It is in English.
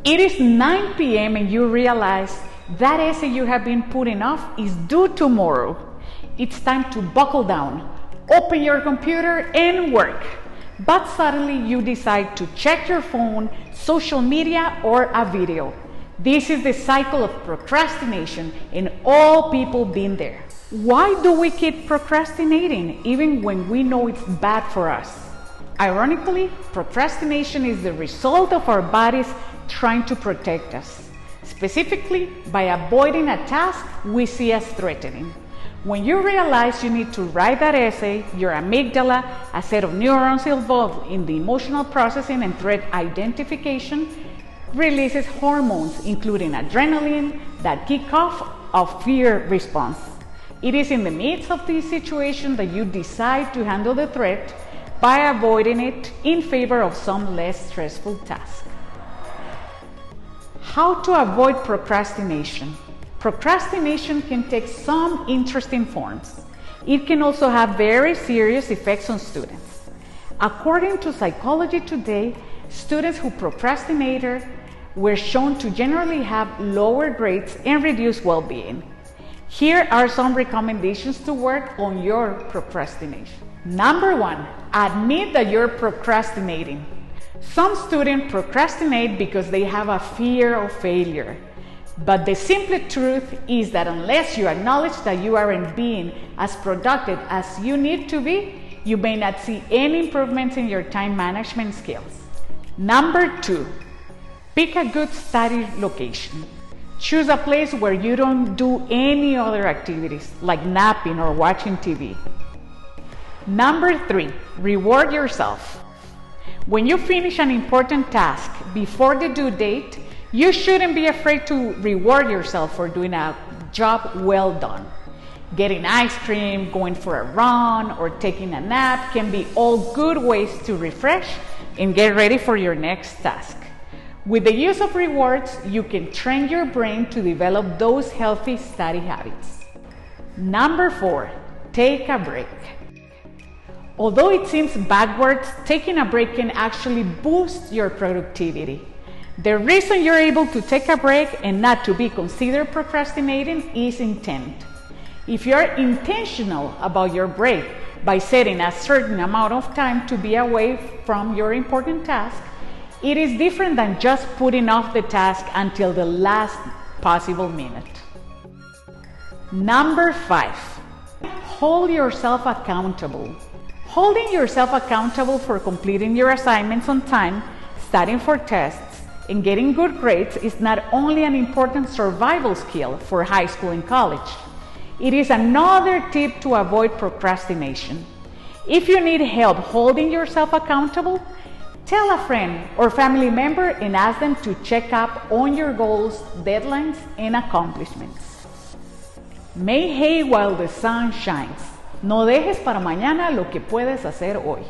It is 9 p.m. and you realize that essay you have been putting off is due tomorrow. It's time to buckle down, open your computer and work. But suddenly you decide to check your phone, social media, or a video. This is the cycle of procrastination, and all people been there. Why do we keep procrastinating even when we know it's bad for us? Ironically, procrastination is the result of our bodies trying to protect us, specifically by avoiding a task we see as threatening. When you realize you need to write that essay, your amygdala, a set of neurons involved in the emotional processing and threat identification, releases hormones including adrenaline that kick off a fear response. It is in the midst of this situation that you decide to handle the threat by avoiding it in favor of some less stressful task. How to avoid procrastination? Procrastination can take some interesting forms. It can also have very serious effects on students. According to Psychology Today, students who procrastinated were shown to generally have lower grades and reduced well-being. Here are some recommendations to work on your procrastination. Number 1, admit that you're procrastinating. Some students procrastinate because they have a fear of failure. But the simple truth is that unless you acknowledge that you aren't being as productive as you need to be, you may not see any improvements in your time management skills. Number 2, pick a good study location. Choose a place where you don't do any other activities, like napping or watching TV. Number 3, reward yourself. When you finish an important task before the due date, you shouldn't be afraid to reward yourself for doing a job well done. Getting ice cream, going for a run, or taking a nap can be all good ways to refresh and get ready for your next task. With the use of rewards, you can train your brain to develop those healthy study habits. Number 4, take a break. Although it seems backwards, taking a break can actually boost your productivity. The reason you're able to take a break and not to be considered procrastinating is intent. If you're intentional about your break by setting a certain amount of time to be away from your important task, it is different than just putting off the task until the last possible minute. Number 5, hold yourself accountable. Holding yourself accountable for completing your assignments on time, studying for tests, and getting good grades is not only an important survival skill for high school and college, it is another tip to avoid procrastination. If you need help holding yourself accountable, tell a friend or family member and ask them to check up on your goals, deadlines, and accomplishments. Make hay while the sun shines. No dejes para mañana lo que puedes hacer hoy.